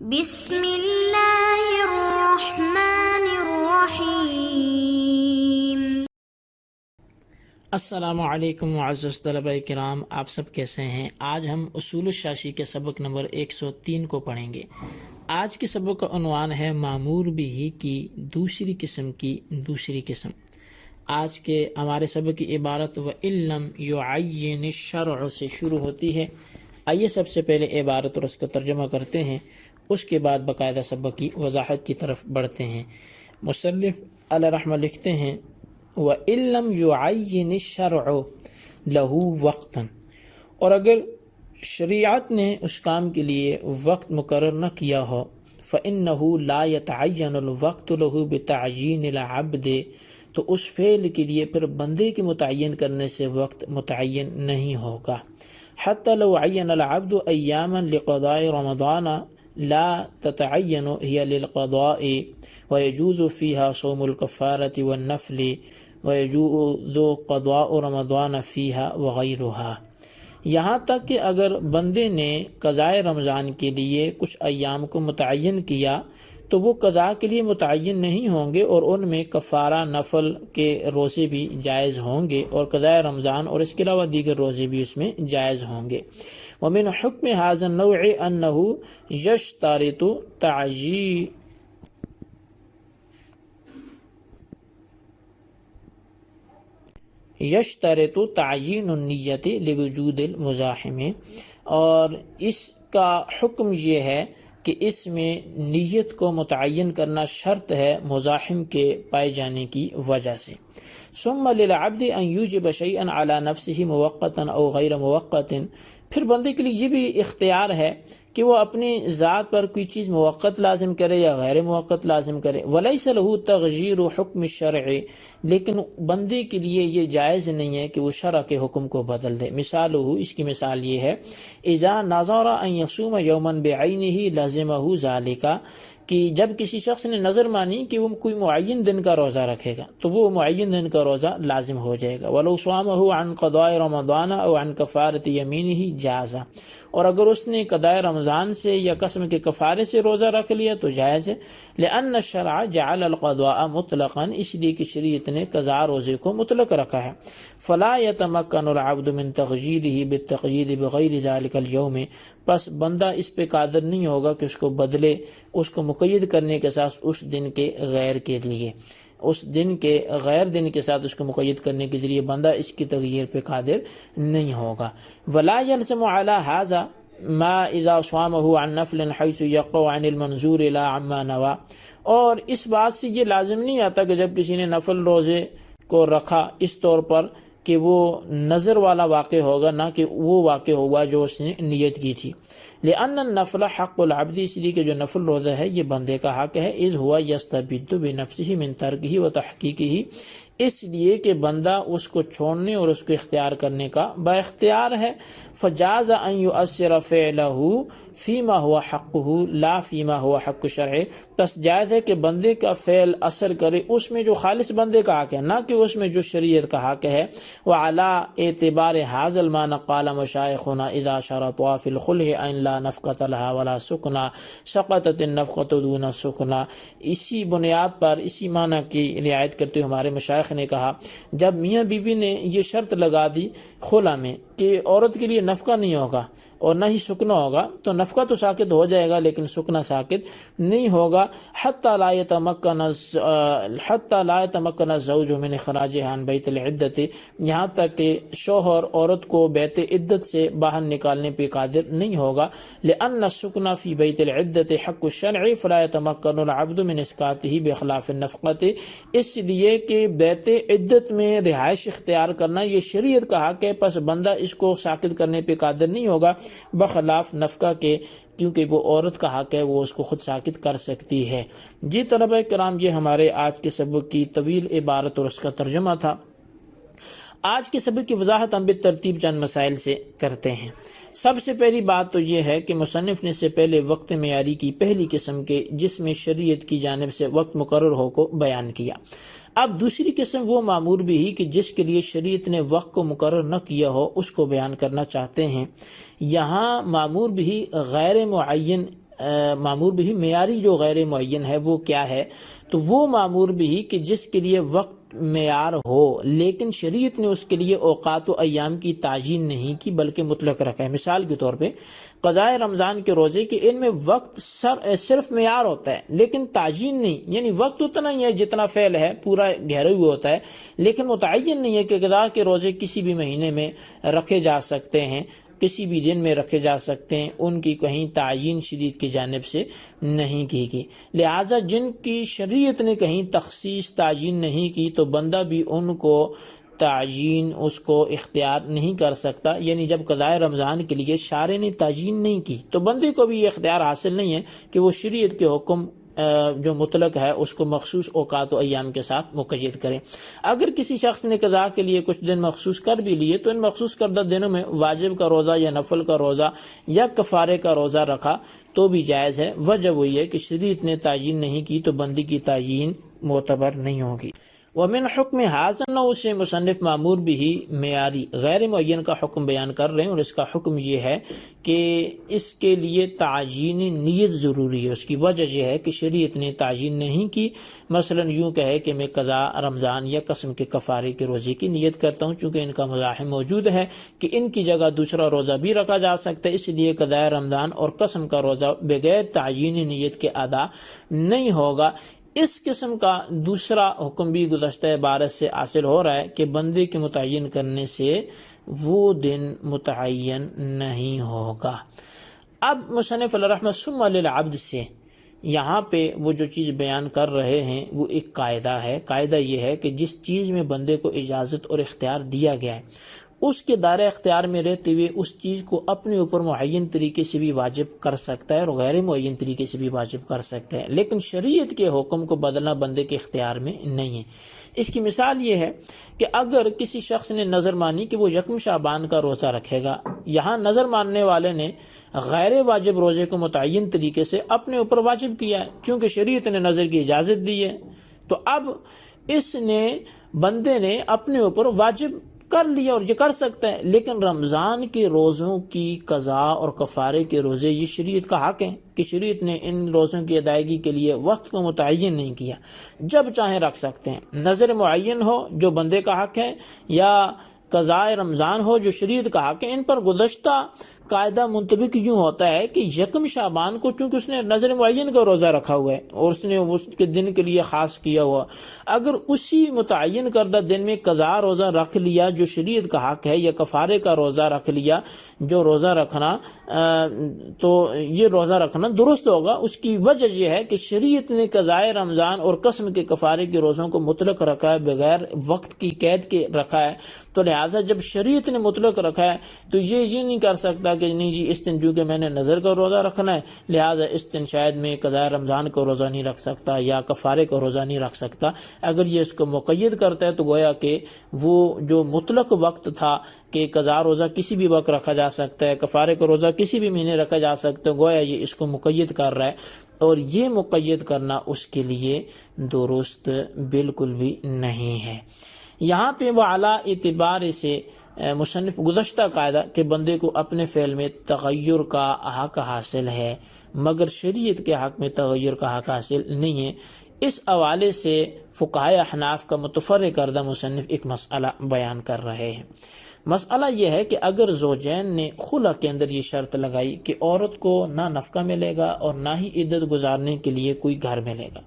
بسم اللہ الرحمن الرحیم۔ السلام علیکم معزز طلبہ کرام، آپ سب کیسے ہیں؟ آج ہم اصول الشاشی کے سبق نمبر 103 کو پڑھیں گے۔ آج کے سبق کا عنوان ہے معمور بھی کی دوسری قسم کی دوسری قسم۔ آج کے ہمارے سبق کی عبارت وَإِلَّمْ يُعَيِّنِ الشَّرْعُ سے شروع ہوتی ہے۔ آئیے سب سے پہلے عبارت اور اس کا ترجمہ کرتے ہیں، اس کے بعد باقاعدہ سبق کی وضاحت کی طرف بڑھتے ہیں۔ مصنف علیہ رحمہ لکھتے ہیں وَإِلَّمْ يُعَيِّنِ الشَّرْعُ لَهُ وَقْتًا، اور اگر شریعت نے اس کام کے لیے وقت مقرر نہ کیا ہو، فَإِنَّهُ لَا يَتَعَيَّنُ الْوَقْتُ لَهُ بِتَعْيِينِ الْعَبْدِ، تو اس فعل کے لیے پھر بندے کے متعین کرنے سے وقت متعین نہیں ہوگا۔ حتی لو عین العبد ایاما لقضاء رمضان لا تتعین هي للقضاء ويجوز فيها صوم الكفارة والنفل ويجوز قضاء رمضان فيها وغيرها، یہاں تک کہ اگر بندے نے قضاء رمضان کے لیے کچھ ایام کو متعین کیا تو وہ قضاء کے لیے متعین نہیں ہوں گے، اور ان میں کفارہ نفل کے روزے بھی جائز ہوں گے، اور قضاء رمضان اور اس کے علاوہ دیگر روزے بھی اس میں جائز ہوں گے۔ ومن حکم هذا النوع انه یشترط تعیین النیت لوجود المزاحم، اور اس کا حکم یہ ہے کہ اس میں نیت کو متعین کرنا شرط ہے مزاحم کے پائے جانے کی وجہ سے۔ ثم للعبد ان یوجب شیئا علی نفسه موقتا او غیر موقت، پھر بندے کے لیے یہ بھی اختیار ہے کہ وہ اپنی ذات پر کوئی چیز موقت لازم کرے یا غیر موقت لازم کرے۔ ولیس له تغییر حکم الشرع، لیکن بندے کے لیے یہ جائز نہیں ہے کہ وہ شرع کے حکم کو بدل دے۔ مثالہ، اس کی مثال یہ ہے اذا نظر ان یصوم یوما بعینہ لازمہ ذالک، کہ جب کسی شخص نے نظر مانی کہ وہ کوئی معین دن کا روزہ رکھے گا تو وہ معین دن کا روزہ لازم ہو جائے گا۔ وَلَوْ صَامَهُ عَنْ قَضَاءِ رَمَضَانَ أَوْ عَنْ كَفَارَةِ يَمِينِهِ جَازَ، اور اگر اس نے قضاء رمضان سے یا قسم کے کفارے سے روزہ رکھ لیا تو جائز ہے۔ لِأَنَّ الشَّرْعَ جَعَلَ الْقَضَاءَ مُطْلَقًا، اس لیے کہ شریعت نے قضاء روزے کو مطلق رکھا ہے۔ فَلَا يَتَمَكَّنُ الْعَبْدُ مِنْ تَغْيِيرِهِ بِالتَّقْيِيدِ بِغَيْرِ ذَلِكَ الْيَوْمِ، پس بندہ اس پہ قادر نہیں ہوگا کہ اس کو بدلے، اس کو مقید کرنے کے ساتھ اس دن کے غیر کے لیے، اس دن کے غیر دن کے ساتھ اس کو مقید کرنے کے ذریعے بندہ اس کی تغییر پہ قادر نہیں ہوگا۔ ولا يلزم على هذا ما اذا صامه عن نفل حيث يقع عن المنظور لا عما نوى، اور اس بات سے یہ لازم نہیں آتا کہ جب کسی نے نفل روزے کو رکھا اس طور پر کہ وہ نظر والا واقع ہوگا، نہ کہ وہ واقع ہوگا جو اس نے نیت کی تھی۔ لأن النفل حق العبد، اس لیے کہ جو نفل روزہ ہے یہ بندے کا حق ہے۔ اذ هو يستبد بنفسه من ترکه وتحقیقه، اس لیے کہ بندہ اس کو چھوڑنے اور اس کو اختیار کرنے کا با اختیار ہے۔ فجاز ان يؤثر فعله فيما هو حقه لا فيما هو حق الشرع، پس جائز ہے کہ بندے کا فعل اثر کرے اس میں جو خالص بندے کا حق ہے، نہ کہ اس میں جو شریعت کا حق ہے۔ وعلى اعتبار هذا المعنى قال مشايخنا اذا شرطوا في الخلع ان لا نفقة لها ولا سكنى سقطت النفقة دون السكنى، اسی بنیاد پر اسی معنی کی رعایت کرتے ہوئے ہمارے مشائخ نے کہا جب میاں بیوی نے یہ شرط لگا دی خلا میں کہ عورت کے لیے نفقہ نہیں ہوگا اور نہ ہی سکنا ہوگا، تو نفقہ تو ساقط ہو جائے گا لیکن سکنا ساقط نہیں ہوگا۔ حتی لا يتمکن الزوج من اخراجها عن بیت العدت، یہاں تک کہ شوہر عورت کو بیت عدت سے باہر نکالنے پہ قادر نہیں ہوگا۔ لأن السکن فی بیت العدت حق الشرع فلا يتمکن العبد من اسقاطه بخلاف النفقۃ، اس لیے کہ بیت عدت میں رہائش اختیار کرنا یہ شریعت کا حق ہے، پس بندہ اس کو ساقط کرنے پہ قادر نہیں ہوگا بخلاف نفقہ کے، کیونکہ وہ عورت کا حق ہے، وہ اس کو خود ساقط کر سکتی ہے۔ جی طلبہ کرام، یہ ہمارے آج کے سبق کی طویل عبارت اور اس کا ترجمہ تھا۔ آج کے سبق کی وضاحت ہم بالترتیب چند مسائل سے کرتے ہیں۔ سب سے پہلی بات تو یہ ہے کہ مصنف نے سے پہلے وقت معیاری کی پہلی قسم کے جس میں شریعت کی جانب سے وقت مقرر ہو کو بیان کیا۔ اب دوسری قسم وہ معمور بھی کہ جس کے لیے شریعت نے وقت کو مقرر نہ کیا ہو اس کو بیان کرنا چاہتے ہیں۔ یہاں معمور بھی غیر معین معمور بھی معیاری جو غیر معین ہے وہ کیا ہے؟ تو وہ معمور بھی کہ جس کے لیے وقت معیار ہو لیکن شریعت نے اس کے لیے اوقات و ایام کی تعیین نہیں کی بلکہ مطلق رکھا ہے۔ مثال کے طور پہ قضاء رمضان کے روزے کے ان میں وقت صرف معیار ہوتا ہے لیکن تعیین نہیں، یعنی وقت اتنا ہی ہے جتنا فعل ہے پورا گھیرے ہوئے ہوتا ہے، لیکن متعین نہیں ہے کہ قضاء کے روزے کسی بھی مہینے میں رکھے جا سکتے ہیں، کسی بھی دن میں رکھے جا سکتے ہیں، ان کی کہیں تعیین شریعت کی جانب سے نہیں کی گئی۔ لہٰذا جن کی شریعت نے کہیں تخصیص تعیین نہیں کی تو بندہ بھی ان کو تعیین اس کو اختیار نہیں کر سکتا، یعنی جب قضاء رمضان کے لیے شارع نے تعیین نہیں کی تو بندے کو بھی یہ اختیار حاصل نہیں ہے کہ وہ شریعت کے حکم جو مطلق ہے اس کو مخصوص اوقات و ایام کے ساتھ مقید کرے۔ اگر کسی شخص نے قضاء کے لیے کچھ دن مخصوص کر بھی لیے تو ان مخصوص کردہ دنوں میں واجب کا روزہ یا نفل کا روزہ یا کفارے کا روزہ رکھا تو بھی جائز ہے۔ وجہ وہی ہے کہ شریعت نے تعیین نہیں کی تو بندی کی تعیین معتبر نہیں ہوگی۔ ومن حکم ھذا النوع سے مصنف معمور بھی معیاری غیر معین کا حکم بیان کر رہے ہیں، اور اس کا حکم یہ ہے کہ اس کے لیے تعیین نیت ضروری ہے۔ اس کی وجہ یہ ہے کہ شریعت نے تعیین نہیں کی، مثلا یوں کہے کہ میں قضاء رمضان یا قسم کے کفارے کے روزے کی نیت کرتا ہوں، چونکہ ان کا مزاحم موجود ہے کہ ان کی جگہ دوسرا روزہ بھی رکھا جا سکتا ہے، اس لیے قضاء رمضان اور قسم کا روزہ بغیر تعیین نیت کے ادا نہیں ہوگا۔ اس قسم کا دوسرا حکم بھی گزشتہ عبارت سے حاصل ہو رہا ہے کہ بندے کے متعین کرنے سے وہ دن متعین نہیں ہوگا۔ اب مصنف علیہ رحمۃ ثم للعبد سے یہاں پہ وہ جو چیز بیان کر رہے ہیں وہ ایک قاعدہ ہے۔ قاعدہ یہ ہے کہ جس چیز میں بندے کو اجازت اور اختیار دیا گیا ہے اس کے دائرہ اختیار میں رہتے ہوئے اس چیز کو اپنے اوپر معین طریقے سے بھی واجب کر سکتا ہے اور غیر معین طریقے سے بھی واجب کر سکتا ہے، لیکن شریعت کے حکم کو بدلنا بندے کے اختیار میں نہیں ہے۔ اس کی مثال یہ ہے کہ اگر کسی شخص نے نظر مانی کہ وہ یکم شعبان کا روزہ رکھے گا، یہاں نظر ماننے والے نے غیر واجب روزے کو متعین طریقے سے اپنے اوپر واجب کیا ہے چونکہ شریعت نے نظر کی اجازت دی ہے، تو اب اس نے بندے نے اپنے اوپر واجب کر لیا اور یہ کر سکتا ہے، لیکن رمضان کے روزوں کی قضاء اور کفارے کے روزے یہ شریعت کا حق ہے کہ شریعت نے ان روزوں کی ادائیگی کے لیے وقت کو متعین نہیں کیا، جب چاہیں رکھ سکتے ہیں۔ نظر معین ہو جو بندے کا حق ہے یا قضاء رمضان ہو جو شریعت کا حق ہے، ان پر گزشتہ قاعدہ منطبق یوں ہوتا ہے کہ یکم شعبان کو چونکہ اس نے نظر معین کا روزہ رکھا ہوا ہے اور اس نے اس کے دن کے لیے خاص کیا ہوا، اگر اسی متعین کردہ دن میں قضاء روزہ رکھ لیا جو شریعت کا حق ہے یا کفارے کا روزہ رکھ لیا جو روزہ رکھنا تو یہ روزہ رکھنا درست ہوگا۔ اس کی وجہ یہ ہے کہ شریعت نے قضاء رمضان اور قسم کے کفارے کے روزوں کو مطلق رکھا ہے، بغیر وقت کی قید کے رکھا ہے، تو لہٰذا جب شریعت نے مطلق رکھا ہے تو یہ نہیں کر سکتا کہ نہیں جی اس دن چونکہ میں نے نظر کا روزہ رکھنا ہے لہٰذا اس دن شاید میں قضاء رمضان کا روزہ نہیں رکھ سکتا یا کفارے کا روزہ نہیں رکھ سکتا۔ اگر یہ اس کو مقید کرتا ہے تو گویا کہ وہ جو مطلق وقت تھا کہ قضاء روزہ کسی بھی وقت رکھا جا سکتا ہے، کفارے کا روزہ کسی بھی مہینے رکھا جا سکتا ہے، گویا یہ اس کو مقید کر رہا ہے، اور یہ مقید کرنا اس کے لیے درست بالکل بھی نہیں ہے۔ یہاں پہ وہ اعلیٰ اعتبار سے مصنف گزشتہ قاعدہ کہ بندے کو اپنے فعل میں تغیر کا حق حاصل ہے مگر شریعت کے حق میں تغیر کا حق حاصل نہیں ہے، اس حوالے سے فقہائے احناف کا متفرع کردہ مصنف ایک مسئلہ بیان کر رہے ہیں۔ مسئلہ یہ ہے کہ اگر زوجین نے خلع کے اندر یہ شرط لگائی کہ عورت کو نہ نفقہ ملے گا اور نہ ہی عدت گزارنے کے لیے کوئی گھر ملے گا،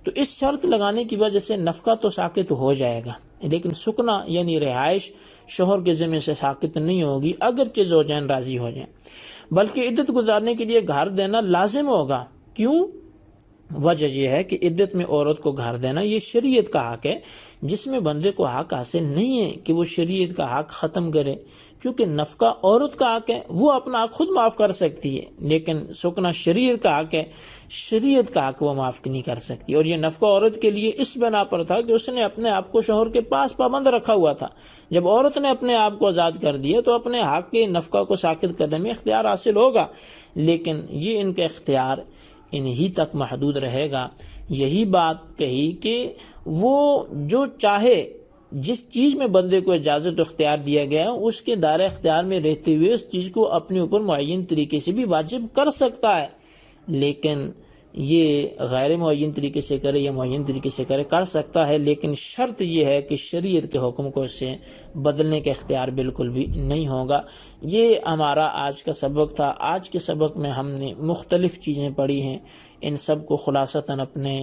تو اس شرط لگانے کی وجہ سے نفقہ تو ساقط ہو جائے گا لیکن سکنا یعنی رہائش شوہر کے ذمہ سے ساقط نہیں ہوگی اگرچہ زوجین راضی ہو جائیں، بلکہ عدت گزارنے کے لیے گھر دینا لازم ہوگا۔ کیوں؟ وجہ یہ ہے کہ عدت میں عورت کو گھر دینا یہ شریعت کا حق ہے، جس میں بندے کو حق حاصل نہیں ہے کہ وہ شریعت کا حق ختم کرے، چونکہ نفقہ عورت کا حق ہے وہ اپنا حق خود معاف کر سکتی ہے، لیکن سکنا شریعت کا حق ہے، شریعت کا حق وہ معاف نہیں کر سکتی۔ اور یہ نفقہ عورت کے لیے اس بنا پر تھا کہ اس نے اپنے آپ کو شوہر کے پاس پابند رکھا ہوا تھا، جب عورت نے اپنے آپ کو آزاد کر دیا تو اپنے حق کے نفقہ کو ساقط کرنے میں اختیار حاصل ہوگا، لیکن یہ ان کا اختیار انہی تک محدود رہے گا۔ یہی بات کہی کہ وہ جو چاہے جس چیز میں بندے کو اجازت اختیار دیا گیا ہے اس کے دائرہ اختیار میں رہتے ہوئے اس چیز کو اپنے اوپر معین طریقے سے بھی واجب کر سکتا ہے۔ لیکن یہ غیر معین طریقے سے کرے یا معین طریقے سے کرے، کر سکتا ہے، لیکن شرط یہ ہے کہ شریعت کے حکم کو اس سے بدلنے کا اختیار بالکل بھی نہیں ہوگا۔ یہ ہمارا آج کا سبق تھا۔ آج کے سبق میں ہم نے مختلف چیزیں پڑھی ہیں، ان سب کو خلاصتاً اپنے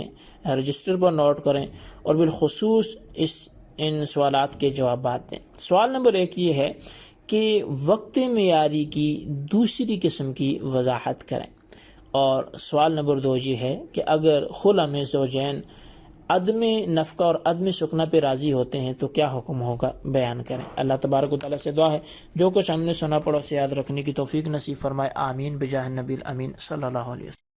رجسٹر پر نوٹ کریں اور بالخصوص ان سوالات کے جوابات دیں۔ سوال نمبر 1 یہ ہے کہ وقت معیاری کی دوسری قسم کی وضاحت کریں، اور سوال نمبر 2 یہ ہے کہ اگر خلا میں زوجین عدم نفقہ اور عدم سکنا پہ راضی ہوتے ہیں تو کیا حکم ہوگا، بیان کریں۔ اللہ تبارک و تعالیٰ سے دعا ہے جو کچھ ہم نے سنا پڑھا اسے یاد رکھنے کی توفیق نصیب فرمائے، آمین بجاہ النبی الامین صلی اللہ علیہ وسلم۔